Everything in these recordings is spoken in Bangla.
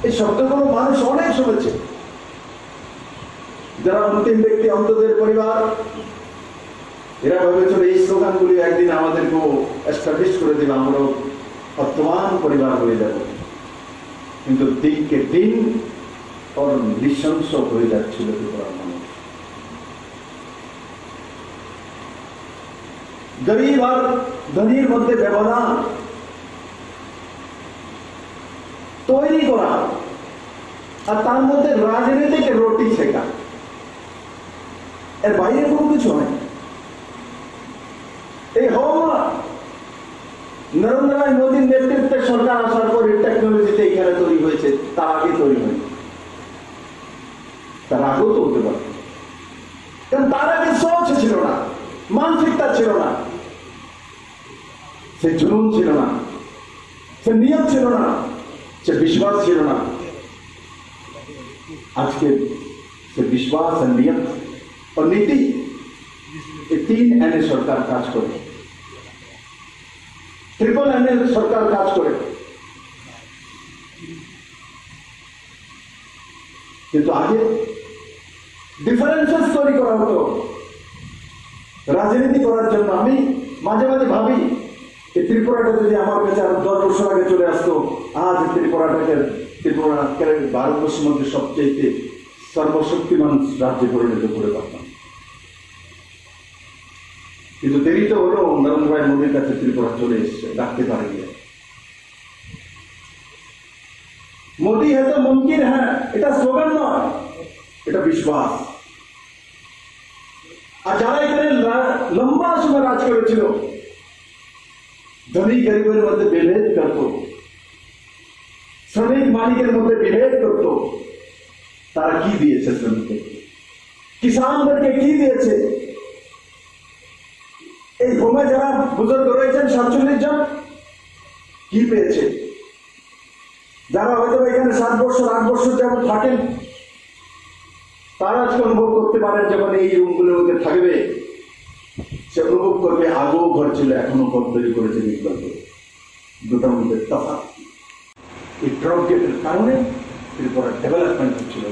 এই শব্দগুলো মানুষ অনেক শুনেছে। যারা অন্তিম ব্যক্তি, অন্তদের পরিবার, এরা ভেবেছিল এই স্লোগানগুলি একদিন আমাদেরকেও এস্টাবলিশ করে দেবে, আমরাও বর্তমান পরিবার হয়ে যাব। কিন্তু দিনকে দিন ওর নৃশংস হয়ে যাচ্ছিল ত্রিপুরার মানুষ। গরিব আর ধনীর মধ্যে ব্যবধান তৈরি করা আর তার মধ্যে রাজনীতিকে রুটি শেখা, এর বাইরে কোনো কিছু হয়। এই হওয়া নরেন্দ্র মোদীর নেতৃত্বে সরকার আসার পর টেকনোলজিতে এখানে তৈরি হয়েছে, তার আগে তৈরি হয়নি, তার আগেও তো হতে পারে। কারণ তার আগে সোচ ছিল না, মানসিকতা ছিল না, সে জুনুন ছিল না, সে নিয়ম ছিল না, সে বিশ্বাস ছিল না। আজকে সে বিশ্বাস আর নিয়ম और नीति, ये 3 एनए सरकार काज करे, ट्रिपल एनए सरकार काज करे। কিন্তু আগে ডিফারেন্সেস তৈরি করা হতো রাজনীতি করার জন্য। আমি মাঝে মাঝে ভাবি এই ত্রিপুরাটা যদি আমার কাছে আরো 10 বছর আগে চলে আসতো, আজ ত্রিপুরা ভারতবর্ষের মধ্যে সবচেয়ে সর্বশক্তিমান রাজ্যে পরিণত করে পারতাম। কিন্তু দেরি তো হলো, নরেন্দ্র ভাই মোদীর কাছে ত্রিপুরা চলে এসছে, ডাকতে পারেনি। মোদী হয়তো মুমকিন, হ্যাঁ, এটা স্লোগান নয়, এটা বিশ্বাস। আর যারা এখানে লম্বা সময় রাজ করেছিল, ধনী গরিবের মধ্যে বিভেদ করত, শ্রমিক মালিকের মধ্যে বিভেদ করত, তারা কি দিয়েছে? শ্রমিককে, কিষানদেরকে কি দিয়েছে? এই হোমে যারা বুজুর্গ রয়েছেন 47 জন, কি পেয়েছে? যারা হয়তো এখানে 7 বছর 8 বছর যেমন থাকেন, তারা আজকে অনুভব করতে পারেন, যখন এই রুমগুলোর মধ্যে থাকবে, সে অনুভব করবে আগেও ঘর ছিল, এখনো ঘর তৈরি করেছে। দুটার মধ্যে তফাৎ। এই ড্রপ গেটের কারণে ত্রিপুরা ডেভেলপমেন্ট হচ্ছিল।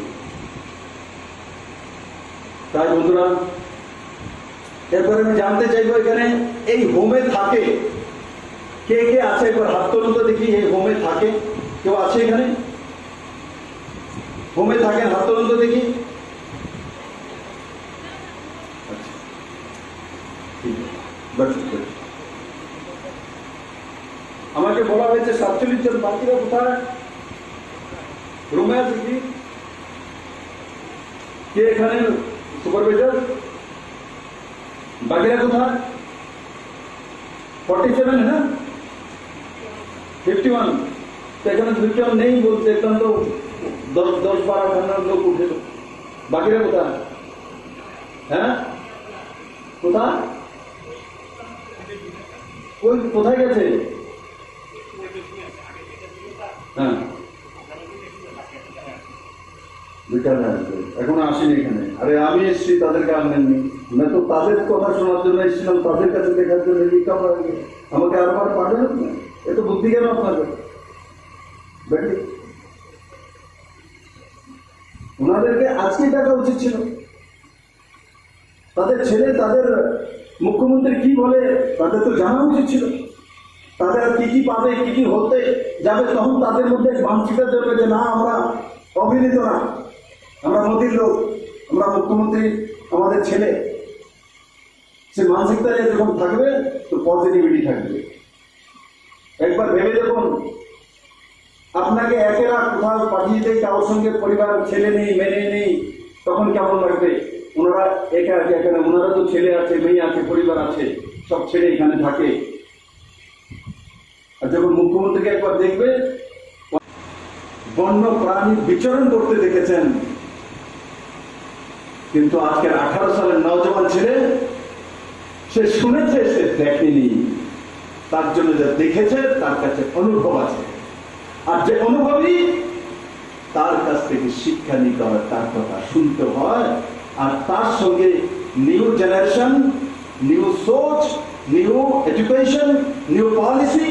তাই বন্ধুরা, এরপরে আমি জানতে চাইবো এখানে এই হোমে থাকে কে কে আছে? একবার হাত তুলুন তো দেখি। এই হোমে থাকে কেউ আছে এখানে? হোমে থাকেন, হাত তুলুন তো দেখি। আমাকে বলা হয়েছে 47 জন, বাকিরা কোথায়? রুমে আছে কি? কে এখানে সুপারভাইজার? বাকিরা কোথায়? 47 है ना? 51। तो এখানে 51 নেই বলতে, দেখলাম তো 10-12 লোক উঠে। তো বাকিরা কোথায়? হ্যাঁ, কোথায়? কোথায় গেছে? হ্যাঁ, এখনো আসেনি এখানে। আরে আমি এসছি, তাদেরকে আনেননি। না তো তাদের কথা শোনার জন্য এসেছিলাম, তাদের কাছে দেখার জন্য। আমাকে আরবার পাঠাবেন না, এত বুদ্ধি কেন আপনাদের? ওনাদেরকে আজকে দেখা উচিত ছিল। তাদের ছেলে, তাদের মুখ্যমন্ত্রী কি বলে, তাদের তো জানা উচিত ছিল। তাদের কি কি পাবে, কি কি হতে যাবে, তখন তাদের মধ্যে মানসিকতা জন্মে যে না, আমরা অভিনীত না, আমরা মোদীর লোক, আমরা মুখ্যমন্ত্রী আমাদের ছেলে। সে মানসিকতা যখন থাকবে তো পজিটিভিটি থাকবে। একবার ভেবে দেখুন, আপনাকে একেরা কোথাও পাঠিয়ে দেয়, কারোর সঙ্গে পরিবার, ছেলে নেই, মেয়ে নেই, তখন কেমন লাগবে? ওনারা একা এখানে, ওনারা তো ছেলে আছে, মেয়ে আছে, পরিবার আছে, সব ছেলে এখানে থাকে। আর যখন মুখ্যমন্ত্রীকে একবার দেখবে, বন্য প্রাণী বিচরণ করতে দেখেছেন, কিন্তু আজকের 18 সালের নওজওয়ান ছেলে, সে শুনেছে, সে দেখেনি। তার জন্য যা দেখেছে, তার কাছে অনুভব আছে। আর যে অনুভবী, তার কাছ থেকে শিক্ষা নিতে হয়, তার কথা শুনতে হয়। আর তার সঙ্গে নিউ জেনারেশন, নিউ সোচ, new education, new policy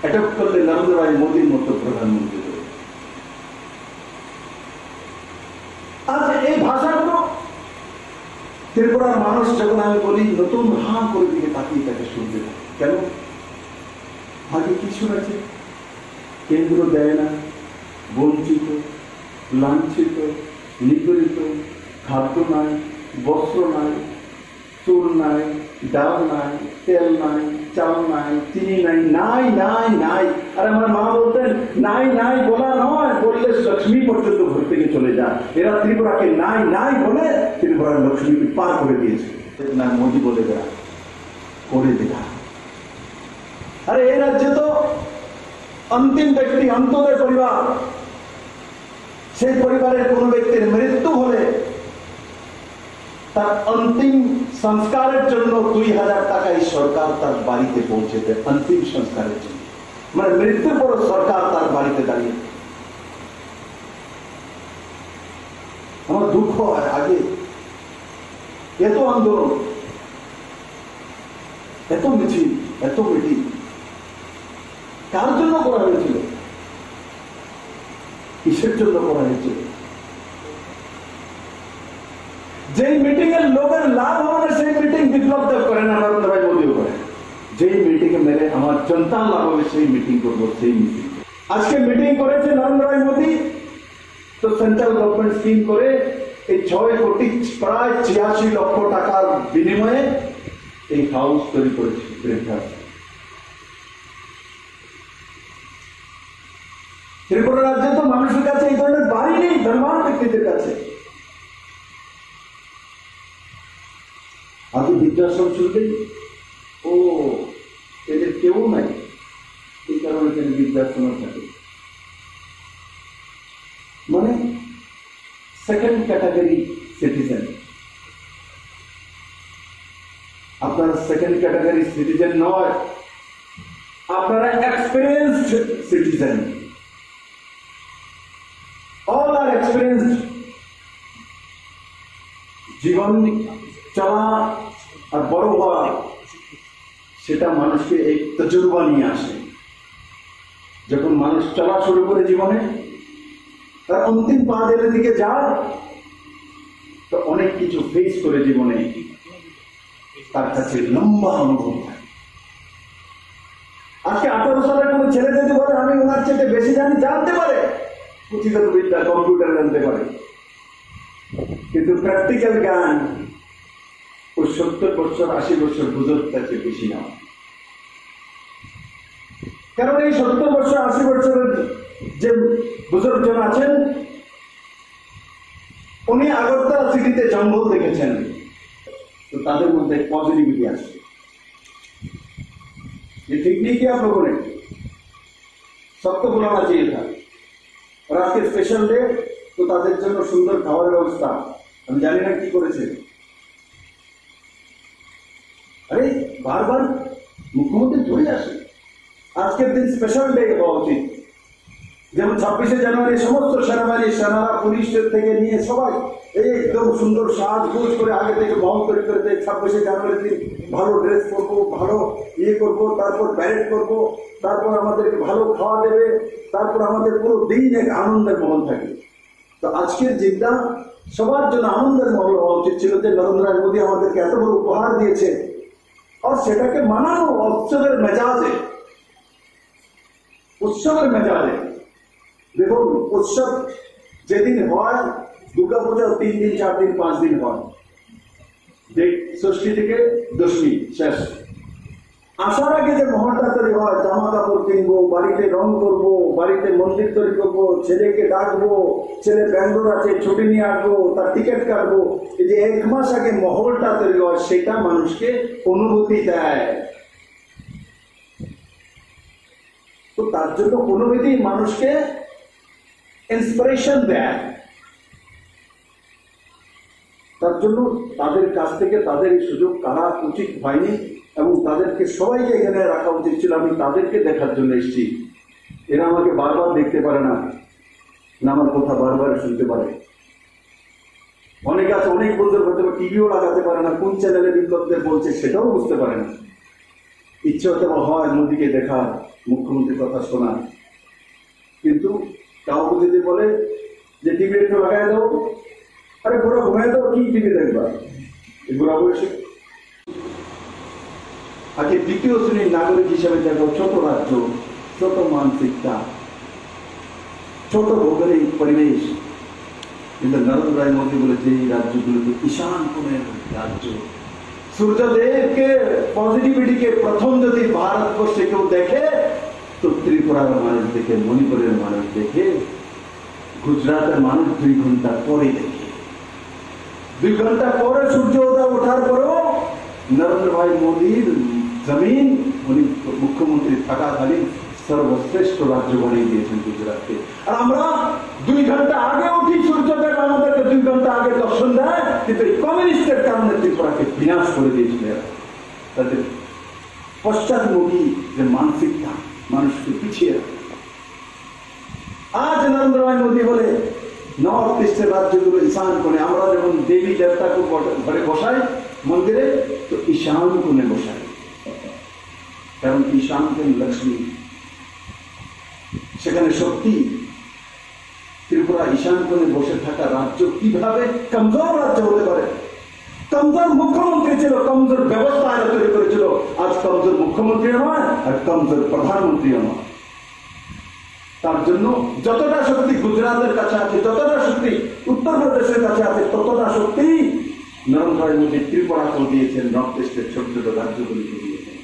adopt করলে নরেন্দ্র ভাই মোদীর মতো প্রধানমন্ত্রী। ত্রিপুরার মানুষ যখন আমি বলি নতুন হাঁ করে দিকে তাকিয়ে তাকে শুনতে থাকে। কেন? আগে কি শুনেছে? কেন্দ্র দেয় না, বঞ্চিত, লাঞ্ছিত, নিপীড়িত, খাদ্য নাই, বস্ত্র নাই, চুল নাই, ডাল নাই, তেল নাই, চাল নাই, চিনি নাই, নাই নাই নাই। আর আমার মা বলতেন নাই নাই বলা নয়, বললে লক্ষ্মী পর্যন্ত ঘর থেকে চলে যায়। এরা ত্রিপুরাকে নাই নাই বলে ত্রিপুরার লক্ষ্মীকে পার করে দিয়েছে। না মোদি বলে দেয়া করে দেয়া। আরে এই রাজ্যে তো অন্তিম ব্যক্তি অন্তরের পরিবার, সেই পরিবারের কোন ব্যক্তির মৃত্যু হলে তার অন্তিম সংস্কারের জন্য 2000 টাকা এই সরকার তার বাড়িতে পৌঁছে দেয়। অন্তিম সংস্কারের জন্য, মানে মৃত্যুর পর সরকার তার বাড়িতে দাঁড়িয়ে। আমার দুঃখ হয়, আগে এত আন্দোলন, এত মিছিল, এত মিটিং কার জন্য করা হয়েছিল? কিসের জন্য করা হয়েছিল? যেই মিটিং এর লোকের লাভ হবে না সেই মিটিং বিপ্লব দেব করে না, নরেন্দ্র ভাই মোদীও করে। যেই মিটিং এ মেরে আমার জনতার লাভ হবে সেই মিটিং করবো, সেই মিটিং। আজকে মিটিং করেছে নরেন্দ্র ভাই মোদী, তো সেন্ট্রাল গভর্নমেন্ট স্কিম করে এই 6 কোটি প্রায় 86 লক্ষ টাকার বিনিময়ে এই হাউস তৈরি করেছে। ত্রিপুরা রাজ্যে তো মানুষের কাছে এই ধরনের বাড়ি নেই, ধনবান ব্যক্তিদের কাছে। আগে বৃদ্ধাশ্রম শুনলেই ও এদের কেউ নাই, এই কারণে তিনি বৃদ্ধাশ্রম থাকে। মানে সেকেন্ড ক্যাটাগরি সিটিজেন। আপনারা সেকেন্ড ক্যাটাগরি সিটিজেন নয়, আপনারা এক্সপিরিয়েন্সড সিটিজেন। অল আর এক্সপিরিয়েন্সড। জীবন চলা আর বড় হওয়া সেটা মানুষকে এই তজুরবা নিয়ে আসে। যখন মানুষ চলা শুরু করে জীবনে, তার অন্তিম পা দিনের দিকে যায়, তো অনেক কিছু ফেস করে জীবনে তার কাছে লম্বা অনুভব হয়। আজকে 18 সালের কোন ছেলে যদি বলে আমি ওনার চেয়ে বেশি জানি, জানতে পারে, পুঁথিগত বিদ্যা, কম্পিউটার জানতে পারে, কিন্তু প্র্যাকটিক্যাল জ্ঞান ওই 70 বছর 80 বছর বুজুর্গ কাছে বেশি না। কারণ এই 70 বছর 80 বছরের যে বুজুর্গ জন আছেন, উনি আগরতলা সিটিতে জঙ্গল দেখেছেন, तो ताদের মধ্যে পজিটিভিটি আসছে। ये ठीक नहीं किया आप लोगों ने, सबको बुलाना चाहिए था। और आज के स्पेशल डे तो ताদের জন্য সুন্দর খাবারের ব্যবস্থা, আমি জানি না কি করেছে। আরে বারবার মুখ্যমন্ত্রী ধরে আসে, আজকের দিন স্পেশাল ডে হওয়া উচিত। যেমন 26শে জানুয়ারি সমস্ত সেনাবাহিনী, সেনারা, পুলিশের থেকে নিয়ে সবাই একদম সুন্দর সাজগোজ করে আগে থেকে মহল তৈরি করে দেয়। 26শে জানুয়ারির দিন ভালো ড্রেস করবো, ভালো ইয়ে করবো, তারপর প্যারেড করবো, তারপর আমাদেরকে ভালো খাওয়া দেবে, তারপর আমাদের পুরো দিন এক আনন্দের মহল থাকে। তো আজকের দিনটা সবার জন্য আনন্দের মহল হওয়া উচিত ছিল, যে নরেন্দ্র মোদী আমাদেরকে এত বড় উপহার দিয়েছে। আর সেটাকে মানানো উৎসবের মেজাজে, উৎসবের মেজাজে। দেখুন, উৎসব যেদিন হয়, দুর্গা পূজা 3 দিন 4 দিন 5 দিন হয়, ষষ্ঠী থেকে দশমী শেষ। আসার আগে যে মহলটা তৈরি হয়, জামা কাপড় কিনবো, বাড়িতে রং করবো, বাড়িতে মন্দির তৈরি করবো, ছেলেকে ডাকবো, ছেলে ব্যাঙ্গলোর আছে ছুটি নিয়ে আসবো, তার টিকিট কাটবো, এই যে 1 মাস আগে মহলটা তৈরি হয়, সেটা মানুষকে অনুভূতি দেয়। তো তার জন্য অনুভূতি মানুষকে ইন্সপিরেশন দেয়। তার জন্য তাদের কাছ থেকে তাদের এই সুযোগ কারা উচিত হয়নি, এবং তাদেরকে সবাইকে এখানে রাখা উচিত ছিল। আমি তাদেরকে দেখার জন্য এসেছি। এরা আমাকে বারবার দেখতে পারে না, না আমার কথা বারবার শুনতে পারে। অনেকে আছে, অনেক বলতে পারতে টিভিও লাগাতে পারে না, কোন চ্যানেলে বিপ্লবদের বলছে সেটাও বুঝতে পারে না। ইচ্ছে হতে হয় মোদীকে দেখা, মুখ্যমন্ত্রীর কথা শোনা, কিন্তু কাউকে যদি বলে যে টিভি একটু লাগাই দাও, আরে পুরো ঘুমাই দাও, কি টিভি দেখবা, বুড়া বয়সে আগে দ্বিতীয় শ্রেণীর নাগরিক হিসেবে দেখো, ছোট রাজ্য, ছোট মানসিকতা, ছোট ভৌগোলিক পরিবেশ, কিন্তু নরেন্দ্র ভাই মোদী বলেছে এই রাজ্যগুলোকে ঈশান কোণের রাজ্য। সূর্যদেবকে পজিটিভিটিকে প্রথম যদি ভারতবর্ষে কেউ দেখে তো ত্রিপুরার মানুষ দেখে, মণিপুরের মানুষ দেখে, গুজরাটের মানুষ 2 ঘন্টা পরে দেখে। 2 ঘন্টা পরে সূর্য উদয় ওঠার পরেও নরেন্দ্র ভাই মোদীর জমিন, উনি মুখ্যমন্ত্রী থাকাকালীন সর্বশ্রেষ্ঠ রাজ্য বানিয়ে দিয়েছেন গুজরাটকে। আর আমরা 2 ঘন্টা আগে উঠি, সূর্যোদয় আমাদেরকে 2 ঘন্টা আগে দর্শন দেয়, কিন্তু এই কমিউনিস্টের কারণে ত্রিপুরাকে বিনাশ করে দিয়েছিল। তাদের পশ্চাৎমুখী যে মানসিকতা মানুষকে পিছিয়ে রাখে। আজ নরেন্দ্র ভাই মোদী বলে নর্থ ইস্টের রাজ্যগুলো ঈশান কোণে, আমরা যেমন দেবী দেবতাকে ঘরে বসাই মন্দিরে, তো ঈশান কোণে বসাই, কারণ ঈশান কোণ লক্ষ্মী, সেখানে সত্যি ত্রিপুরা ঈশান কোণে বসে থাকা রাজ্য কিভাবে কমজোর রাজ্য হতে পারে? কমজোর মুখ্যমন্ত্রী ছিল, কমজোর ব্যবস্থা এরা তৈরি করেছিল। আজ কমজোর মুখ্যমন্ত্রীও নয় আর কমজোর প্রধানমন্ত্রীও নয়। তার জন্য যতটা শক্তি গুজরাটের কাছে আছে, যতটা শক্তি উত্তরপ্রদেশের কাছে আছে, ততটা শক্তি নরেন্দ্র ভাই মোদী ত্রিপুরাকেও দিয়েছেন, নর্থ ইস্টের ছোট ছোট রাজ্যগুলিকে দিয়েছেন।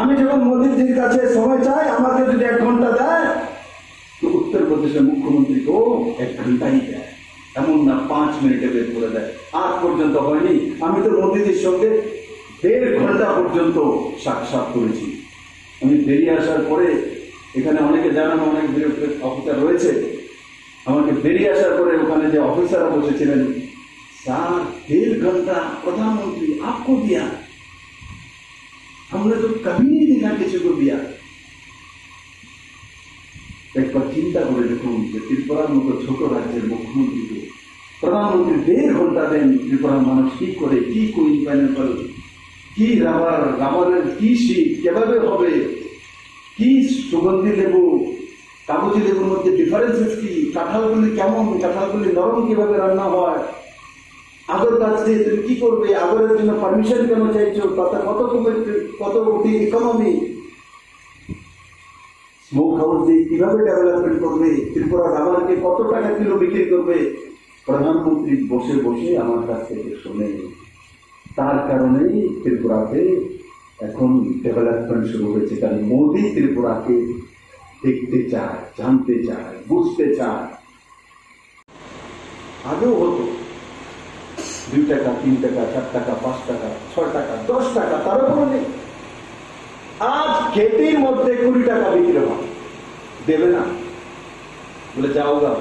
আমি যখন মোদীজির কাছে সময় চাই, আমাকে যদি 1 ঘন্টা দেয়, তো উত্তরপ্রদেশের মুখ্যমন্ত্রীকেও 1 ঘন্টাই দেয়, এমন না 5 মিনিটে বের করে দেয়। আজ পর্যন্ত হয়নি। আমি তো মোদীজির সঙ্গে 1.5 ঘন্টা পর্যন্ত সাক্ষাৎ করেছি। আমি বেরিয়ে আসার পরে, এখানে অনেকে জানান অনেক বিরোধী অফিসার রয়েছে, আমাকে বেরিয়ে আসার পরে ওখানে যে অফিসাররা বসেছিলেন, স্যার 1.5 घंटा प्रधानमंत्री आपको दिया, हमने तो कभी नहीं देखा किसी को दिया। একবার চিন্তা করে দেখুন যে ত্রিপুরার মতো ছোট রাজ্যের মুখ্যমন্ত্রীকে প্রধানমন্ত্রী 1.5 ঘন্টা দেন, ত্রিপুরার মানুষ কি করে, কি কুইন পাইনাপল, কি রাবারের কি শীত কিভাবে হবে, কি সুগন্ধি লেবু, কাগজি লেবুর মধ্যে ডিফারেন্সেস কি, কাঁঠালগুলি কেমন, কাঁঠালগুলি নরম কিভাবে রান্না হয়, আগর গাছ দিয়ে তুমি কি করবে, আগরের জন্য পারমিশন কেন চাইছো, তাতে কত কোটি ইকোনমি, স্মোক হাউস দিয়ে কিভাবে ডেভেলপমেন্ট করবে, ত্রিপুরা রাবারকে কত টাকা কিলো বিক্রি করবে, প্রধানমন্ত্রী বসে বসে আমার কাছ থেকে শোনে। তার কারণেই ত্রিপুরাতে এখন ডেভেলপমেন্ট শুরু হয়েছে, কারণ মোদী ত্রিপুরাকে দেখতে চায়, জানতে চায়, বুঝতে চায়। আগেও হতো 2 টাকা, 3 টাকা, 4 টাকা, 5 টাকা, 6 টাকা, 10 টাকা, তার উপরে নেই। আজ খেতির মধ্যে 20 টাকা বিক্রি হয়, দেবে না বলে যাও গা,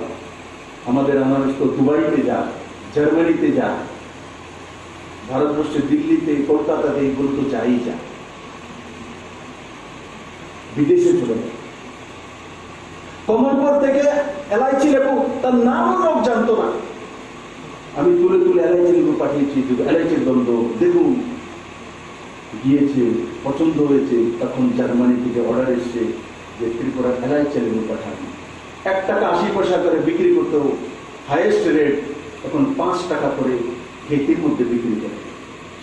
আমাদের আনারস তো দুবাইতে যা, জার্মানিতে যা, ভারতবর্ষে দিল্লিতে, কলকাতাতে এগুলো তো যাই যা, বিদেশে চলে যায়। কমলপুর থেকে এলাইচি লেবু, তার নামও লোক জানতো না, আমি তুলে তুলে এলাইচি লেবু পাঠিয়েছি, এলাইচির গন্ধ দেখুন, গিয়েছে, পছন্দ হয়েছে, তখন জার্মানি থেকে অর্ডার এসছে যে ত্রিপুরা এলাইচি লেবু পাঠানো, 1 টাকা 80 পয়সা করে বিক্রি করতো, হাইয়েস্ট রেট এখন 5 টাকা করে খেতির মধ্যে বিক্রি করে,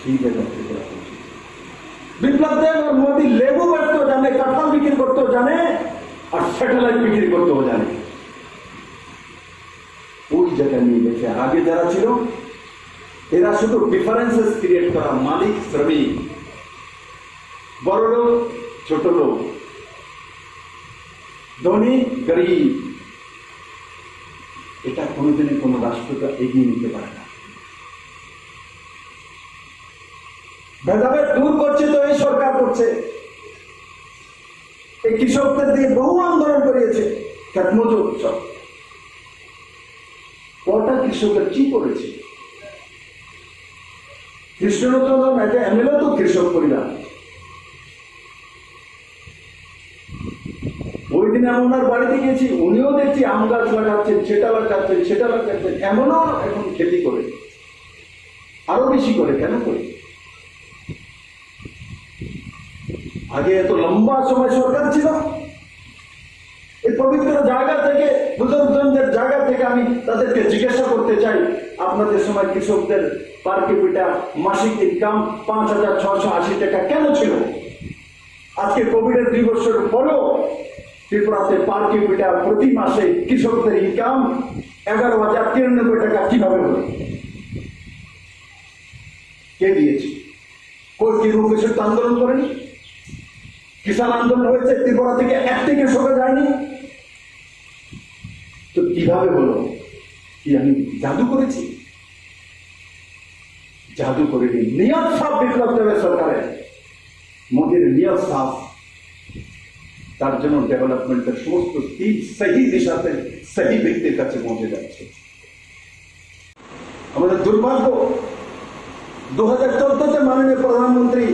সেই জায়গা ত্রিপুরা পৌঁছে। বিপ্লব দেব আর মোদী লেবু বেচতেও জানে, কাঁঠাল বিক্রি করতেও জানে, আর স্যাটেলাইট বিক্রি করতেও জানে। ওই জায়গা নিয়ে গেছে। আগে যারা ছিল এরা শুধু ডিফারেন্সেস ক্রিয়েট করা, মালিক শ্রমিক, বড় লোক ছোট লোক, ধনী গরিব, এটা কোনোদিনই কোনো রাষ্ট্রকে এগিয়ে নিতে পারে না। ভেদাভেদ দূর করছে তো এই সরকার করছে। এই কৃষকদের দিয়ে বহু আন্দোলন করিয়েছে, খেতমজুর সব। কটা কৃষকের কি করেছে? কৃষ্ণনন্দন একটা এমএলএ তো কৃষক পরিবার। ওই দিন আমি ওনার বাড়িতে গিয়েছি, উনিও দেখছি আম গাছ লাগাচ্ছেন, সেটা লাগাচ্ছেন, এমনও এখন খেতি করে, আরো বেশি করে। কেন করে? আগে এত লম্বা সময় সরকার ছিল, এই পবিত্র জায়গা থেকে, বুজুর্গদের জায়গা থেকে আমি তাদেরকে জিজ্ঞাসা করতে চাই, আপনাদের সময় কৃষকদের পার ক্যাপিটা মাসিক ইনকাম 5,680 টাকা কেন ছিল? আজকে কোভিডের 2 বছর পরেও ত্রিপুরাতে পার ক্যাপিটা প্রতি মাসে কৃষকদের ইনকাম 11,093 টাকা কিভাবে হল? কে দিয়েছে? কেউ কৃষক আন্দোলন করেনি? কিষাণ আন্দোলন হয়েছে, ত্রিপুরা থেকে একটি কৃষকে যায়নি। তো কিভাবে হলো? কি আমি জাদু করেছি? জাদু করিনি। নিয়ত সাফ বিপ্লব দেবে সরকারের, মোদীর নিয়ত সাফ। তার জন্য ডেভেলপমেন্টের সমস্ত দিক সহি দিশাতে সহি ব্যক্তির কাছে পৌঁছে যাচ্ছে। আমাদের দুর্ভাগ্য, 2014-তে মাননীয় প্রধানমন্ত্রী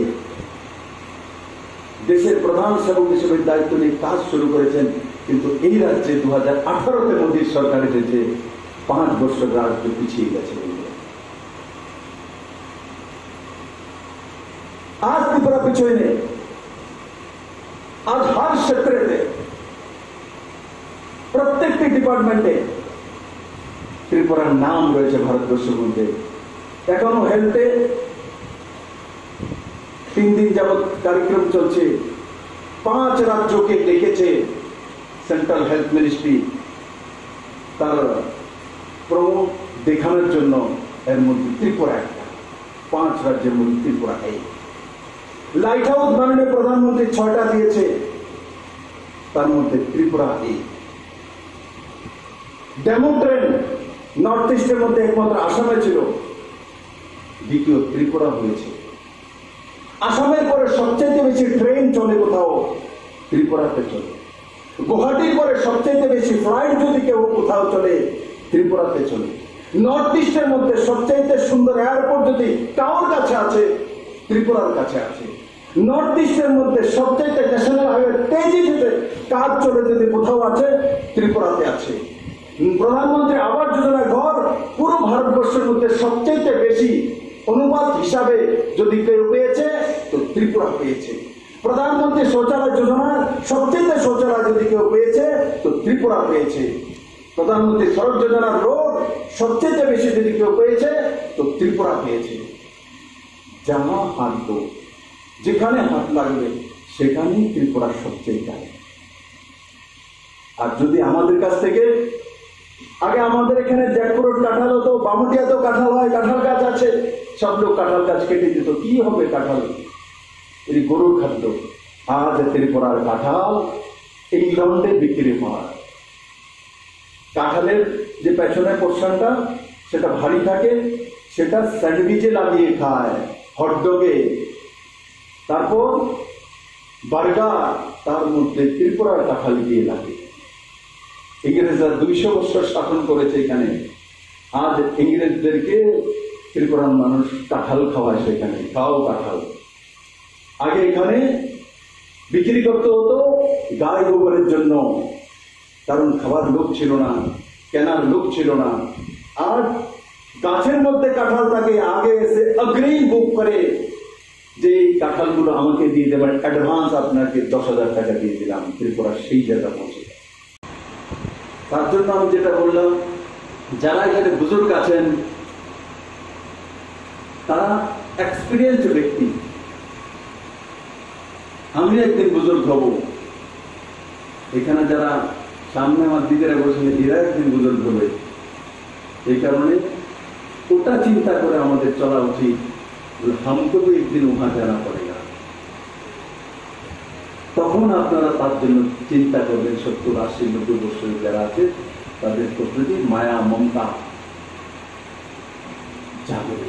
দেশের প্রধান সেবক হিসেবে দায়িত্ব নিয়ে কাজ শুরু করেছেন, কিন্তু এই রাজ্যে 2018-তে মোদীর সরকার এসেছে, 5 বছর রাজ্য পিছিয়ে গেছে। আজ ত্রিপুরা পিছিয়ে নেই। আজ हर क्षेत्रे, প্রত্যেকটি ডিপার্টমেন্টে ত্রিপুরার নাম রয়েছে ভারতবর্ষের মধ্যে। এখনো হেলথে 3 দিন যাবৎ কার্যক্রম চলছে। 5 রাজ্যকে ডেকেছে সেন্ট্রাল হেলথ মিনিস্ট্রি তার প্রমোট দেখানোর জন্য। এর মধ্যে ত্রিপুরা একটা, 5 রাজ্যের মধ্যে ত্রিপুরা এই। লাইট হাউস মাননীয় প্রধানমন্ত্রী 6টা দিয়েছে, তার মধ্যে ত্রিপুরা এই। ডেমো ট্রেন নর্থ ইস্টের মধ্যে একমাত্র আসামে ছিল, দ্বিতীয় ত্রিপুরা হয়েছে। আসামের পরে সবচেয়ে বেশি ট্রেন চলে কোথাও ত্রিপুরাতে চলে। গুয়াহাটির পরে সবচেয়ে বেশি ফ্লাইট যদি কেউ কোথাও চলে ত্রিপুরাতে চলে। নর্থ ইস্টের মধ্যে সবচেয়ে সুন্দর এয়ারপোর্ট যদি কারোর কাছে আছে, ত্রিপুরার কাছে আছে। নর্থ ইস্টের মধ্যে সবচেয়ে ন্যাশনাল হাইওয়ে তেজিতে কাজ চলে যদি কোথাও আছে, ত্রিপুরাতে আছে। প্রধানমন্ত্রী আবাস যোজনা ঘর পুরো ভারতবর্ষের মধ্যে সবচেয়ে বেশি অনুপাত হিসাবে যদি কেউ পেয়েছে তো ত্রিপুরা পেয়েছে। প্রধানমন্ত্রী শৌচালয় যোজনার সবচেয়ে শৌচালয় যদি কেউ পেয়েছে তো ত্রিপুরা পেয়েছে। প্রধানমন্ত্রী সড়ক যোজনার রোড সবচেয়ে বেশি যদি কেউ পেয়েছে তো ত্রিপুরা পেয়েছে। যাহা হাত দো, যেখানে হাত লাগবে সেখানেই ত্রিপুরা সবচেয়ে আগে। আর যদি আমাদের কাছ থেকে আগে আমাদের এখানে জ্যাকফ্রুট কাঁঠাল হতো, বামুটিয়াতেও কাঁঠাল হয়, কাঁঠাল গাছ আছে, সব লোক কাঁঠাল গাছ কেটে দিত। কি হবে কাঁঠাল? এই গরুর খাদ্য। আজ ত্রিপুরার কাঁঠাল ইংল্যান্ডে বিক্রি হয়। কাঁঠালের যে পেছনের পোর্শনটা সেটা ভারী থাকে, সেটা স্যান্ডউইচে লাগিয়ে খায়, হটডগে, তারপর বার্গার, তার মধ্যে ত্রিপুরার কাঁঠাল দিয়ে লাগে। ইংরেজরা 200 বছর শাসন করেছে এখানে। আজ ইংরেজদেরকে ত্রিপুরার মানুষ কাঁঠাল খাওয়ায়, সেখানে খাও কাঁঠাল। আগে এখানে বিক্রি করতে হতো গায়ে গোবরের জন্য, কারণ খাবার লোক ছিল না, কেনার লোক ছিল না। আর গাছের মধ্যে কাঁঠাল থাকে, আগে এসে অগ্রিম বুক করে যে কাঁঠালগুলো আমাকে দিয়ে দেবেন, অ্যাডভান্স আপনাকে 10,000 টাকা দিয়ে দিলাম, ত্রিপুরা সেই জায়গা পৌঁছে। তার জন্য আমি যেটা বললাম, যারা এখানে বুজুর্গ আছেন তারা এক্সপিরিয়েন্স ব্যক্তি। আমি একদিন বুজুর্গ হব, এখানে যারা সামনে আমার দিদিরা বসে এরা একদিন বুজুর্গ হবে। এই কারণে ওটা চিন্তা করে আমাদের চলা উচিত, हमको भी एक दिन वहां जाना पड़ेगा। তখন আপনারা তার জন্য চিন্তা করবেন। 70, 80, 90 বছরের যারা আছে তাদের প্রতি মায়া মমতা জাগবে।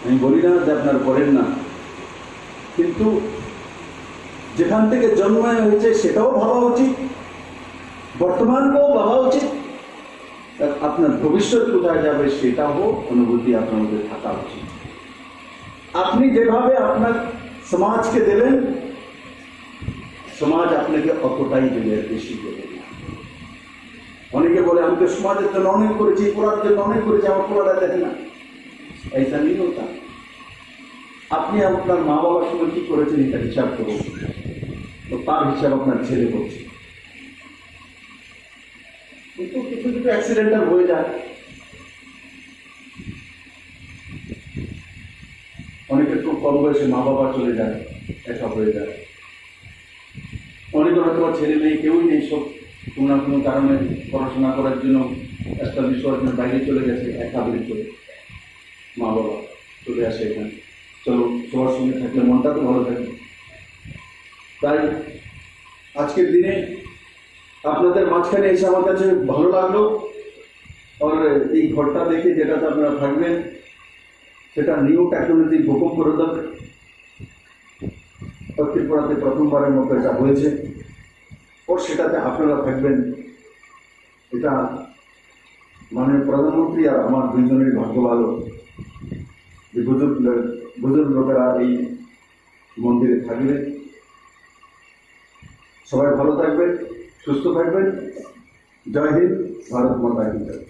আমি বলি না যে আপনার করেন না, কিন্তু যেখান থেকে জন্ম হয়েছে সেটাও ভাবা উচিত, বর্তমানকেও ভাবা উচিত। আপনার ভবিষ্যৎ কোথায় যাবে সেটাও অনুভূতি আপনার মধ্যে থাকা উচিত। আপনি যেভাবে আপনার সমাজকে দেবেন, সমাজ আপনাকে অতটাই দেবে, বেশি দেবে না। অনেকে বলে আমি তো সমাজের জন্য অনেক করেছি, পুরার জন্য অনেক করেছি, আমার পুরাটা দেখে না। ऐसा नहीं होता। আপনি আপনার মা বাবার সঙ্গে কি করেছেন এটা হিসাব করুন, তো তার হিসাব আপনার ছেলে করছে। কিছু অ্যাক্সিডেন্টাল হয়ে যায়, অনেকের খুব কম বয়সে মা বাবা চলে যায়, একা হয়ে যায়, অনেকের হয়তো ছেলে মেয়ে কেউই নেই, সব কোনো না কোনো কারণে পড়াশোনা করার জন্য এস্টাবলিশ করার জন্য বাইরে চলে গেছে, একা বেরিয়ে চলে, মা বাবা চলে আসে এখানে। চলো, সবার সঙ্গে থাকলে মনটা তো ভালো থাকে। তাই আজকের দিনে আপনাদের মাঝখানে এসে আমার কাছে ভালো লাগলো। আর এই ঘরটা দেখে যেটাতে আপনারা থাকবেন সেটা নিউ টেকনোলজি ভূকম্প রোধক, ত্রিপুরাতে প্রথমবারের মতো এটা হয়েছে, ও সেটাতে আপনারা থাকবেন। এটা মাননীয় প্রধানমন্ত্রী আর আমার দুইজনের ভাগ্য ভালো যে বুজুর্গ লোকেরা এই মন্দিরে থাকবে। সবাই ভালো থাকবেন, সুস্থ থাকবেন। জয় হিন্দ, ভারত মাতা কি জয়।